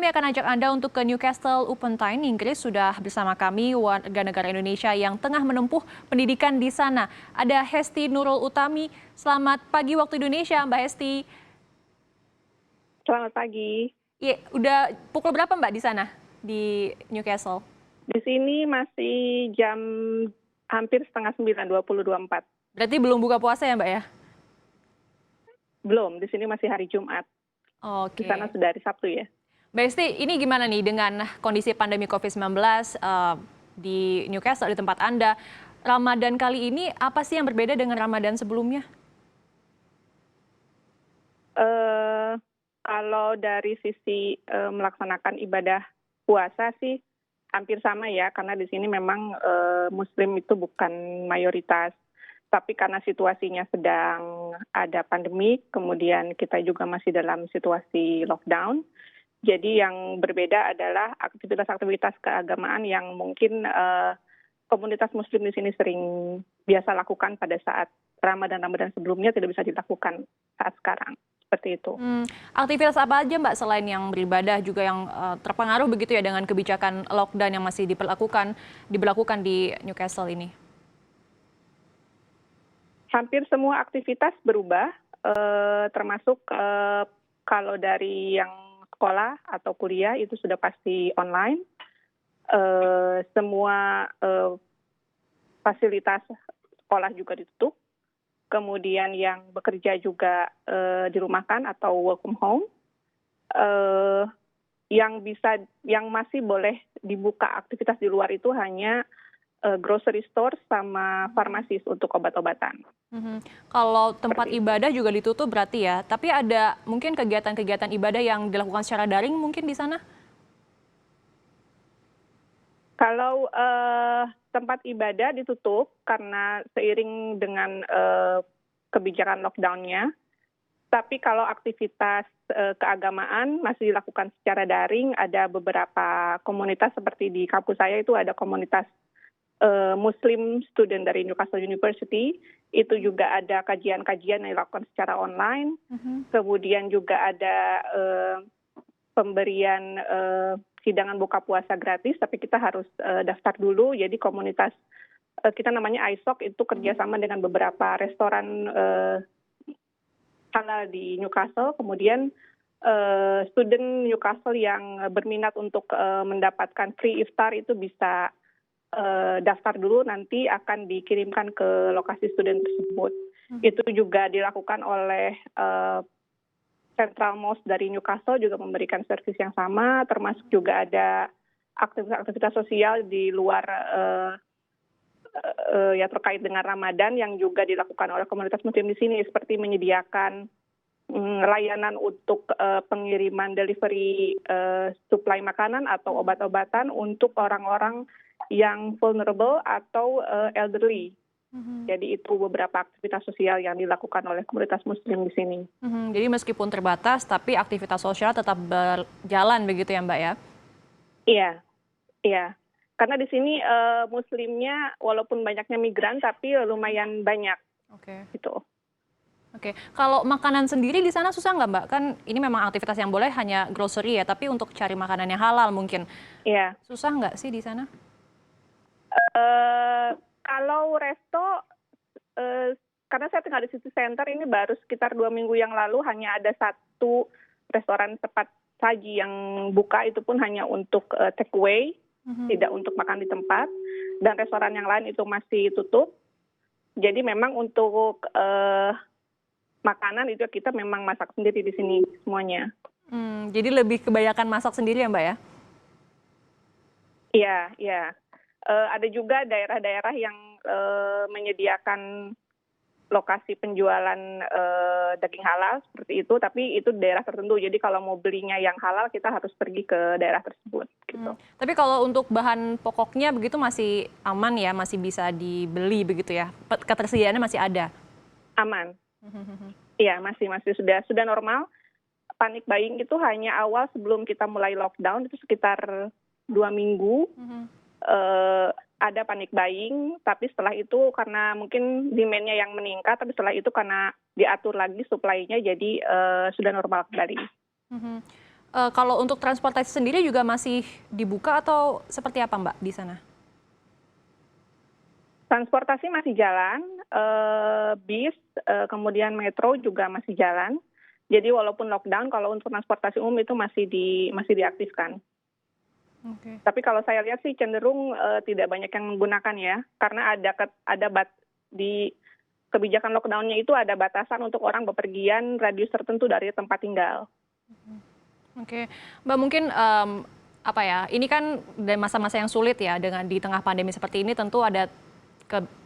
kami akan ajak Anda untuk ke Newcastle upon Tyne, Inggris. Sudah bersama kami warga negara Indonesia yang tengah menempuh pendidikan di sana. Ada Hesti Nurul Utami. Selamat pagi waktu Indonesia, Mbak Hesti. Selamat pagi. Iya, udah pukul berapa Mbak di sana, di Newcastle? Di sini masih jam hampir setengah 9, 20.24. Berarti belum buka puasa ya Mbak ya? Belum, di sini masih hari Jumat. Di Oke. sana sudah hari Sabtu ya. Mbak Hesti, ini gimana nih dengan kondisi pandemi COVID-19 di Newcastle, di tempat Anda? Ramadan kali ini apa sih yang berbeda dengan Ramadan sebelumnya? Kalau dari sisi melaksanakan ibadah puasa sih hampir sama ya, karena di sini memang Muslim itu bukan mayoritas. Tapi karena situasinya sedang ada pandemi, kemudian kita juga masih dalam situasi lockdown. Jadi yang berbeda adalah aktivitas-aktivitas keagamaan yang mungkin komunitas Muslim di sini sering biasa lakukan pada saat Ramadan sebelumnya tidak bisa dilakukan saat sekarang. Seperti itu. Aktivitas apa aja Mbak selain yang beribadah juga yang terpengaruh begitu ya dengan kebijakan lockdown yang masih diberlakukan di Newcastle ini? Hampir semua aktivitas berubah, termasuk kalau dari yang sekolah atau kuliah itu sudah pasti online. Semua fasilitas sekolah juga ditutup. Kemudian yang bekerja juga dirumahkan atau work from home. Yang masih boleh dibuka aktivitas di luar itu hanya grocery store sama farmasis untuk obat-obatan. Kalau tempat ibadah juga ditutup berarti ya, tapi ada mungkin kegiatan-kegiatan ibadah yang dilakukan secara daring mungkin di sana? Kalau tempat ibadah ditutup karena seiring dengan kebijakan lockdown-nya, tapi kalau aktivitas keagamaan masih dilakukan secara daring. Ada beberapa komunitas seperti di kampus saya itu ada komunitas Muslim student dari Newcastle University, itu juga ada kajian-kajian yang dilakukan secara online. Kemudian juga ada pemberian hidangan buka puasa gratis, tapi kita harus daftar dulu. Jadi komunitas kita namanya ISOC itu kerjasama dengan beberapa restoran halal di Newcastle. Kemudian student Newcastle yang berminat untuk mendapatkan free iftar itu bisa daftar dulu, nanti akan dikirimkan ke lokasi student tersebut. Itu juga dilakukan oleh Central Mosque dari Newcastle, juga memberikan servis yang sama, termasuk juga ada aktivitas sosial di luar ya terkait dengan Ramadan yang juga dilakukan oleh komunitas Muslim di sini, seperti menyediakan layanan untuk pengiriman delivery suplai makanan atau obat-obatan untuk orang-orang yang vulnerable atau elderly. Jadi itu beberapa aktivitas sosial yang dilakukan oleh komunitas Muslim di sini. Jadi meskipun terbatas, tapi aktivitas sosial tetap berjalan begitu ya Mbak ya? Iya. Karena di sini Muslimnya walaupun banyaknya migran, tapi lumayan banyak. Gitu. Oke, kalau makanan sendiri di sana susah nggak Mbak? Kan ini memang aktivitas yang boleh hanya grocery ya, tapi untuk cari makanan yang halal mungkin. Iya. Susah nggak sih di sana? Kalau resto, karena saya tinggal di city center, ini baru sekitar 2 minggu yang lalu hanya ada satu restoran cepat saji yang buka, itu pun hanya untuk take away, tidak untuk makan di tempat. Dan restoran yang lain itu masih tutup. Jadi memang untuk makanan itu kita memang masak sendiri di sini semuanya. Jadi lebih kebanyakan masak sendiri ya Mbak ya? Iya. Ada juga daerah-daerah yang menyediakan lokasi penjualan daging halal seperti itu, tapi itu daerah tertentu. Jadi kalau mau belinya yang halal kita harus pergi ke daerah tersebut. Gitu. Tapi kalau untuk bahan pokoknya begitu masih aman ya, masih bisa dibeli begitu ya? Ketersediaannya masih ada? Aman. Iya, masih sudah normal. Panic buying itu hanya awal sebelum kita mulai lockdown, itu sekitar 2 minggu. Ada panic buying, tapi setelah itu karena mungkin demand-nya yang meningkat, tapi setelah itu karena diatur lagi supply-nya, jadi sudah normal kembali. Kalau untuk transportasi sendiri juga masih dibuka atau seperti apa Mbak di sana? Transportasi masih jalan, bis, kemudian metro juga masih jalan. Jadi walaupun lockdown, kalau untuk transportasi umum itu masih diaktifkan. Oke. Tapi kalau saya lihat sih cenderung tidak banyak yang menggunakan ya, karena di kebijakan lockdown-nya itu ada batasan untuk orang bepergian radius tertentu dari tempat tinggal. Oke, Mbak mungkin apa ya? Ini kan dari masa-masa yang sulit ya dengan di tengah pandemi seperti ini tentu ada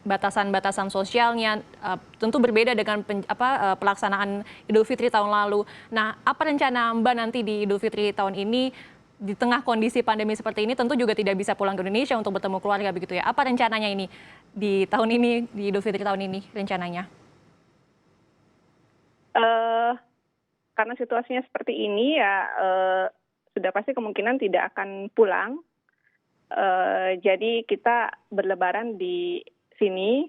batasan-batasan sosialnya tentu berbeda dengan pelaksanaan Idul Fitri tahun lalu. Nah, apa rencana Mbak nanti di Idul Fitri tahun ini di tengah kondisi pandemi seperti ini tentu juga tidak bisa pulang ke Indonesia untuk bertemu keluarga begitu ya. Apa rencananya ini di tahun ini di Idul Fitri tahun ini rencananya? Karena situasinya seperti ini ya sudah pasti kemungkinan tidak akan pulang. Jadi kita berlebaran di sini,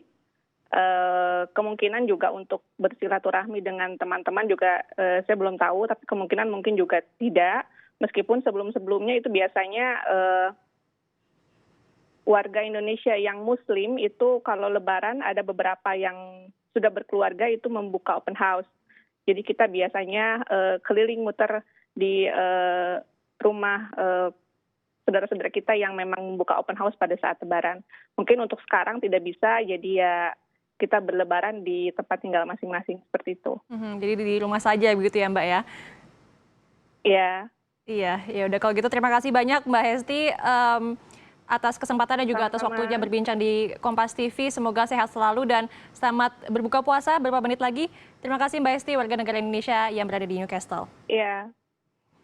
kemungkinan juga untuk bersilaturahmi dengan teman-teman juga saya belum tahu, tapi kemungkinan mungkin juga tidak. Meskipun sebelum-sebelumnya itu biasanya warga Indonesia yang Muslim itu kalau lebaran ada beberapa yang sudah berkeluarga itu membuka open house. Jadi kita biasanya keliling muter di rumah saudara-saudara kita yang memang membuka open house pada saat lebaran. Mungkin untuk sekarang tidak bisa, jadi ya kita berlebaran di tempat tinggal masing-masing seperti itu. Jadi di rumah saja begitu ya Mbak ya? Iya. Iya, ya udah kalau gitu terima kasih banyak Mbak Hesti atas kesempatannya juga atas waktunya berbincang di Kompas TV. Semoga sehat selalu dan selamat berbuka puasa beberapa menit lagi. Terima kasih Mbak Hesti, warga negara Indonesia yang berada di Newcastle. Iya.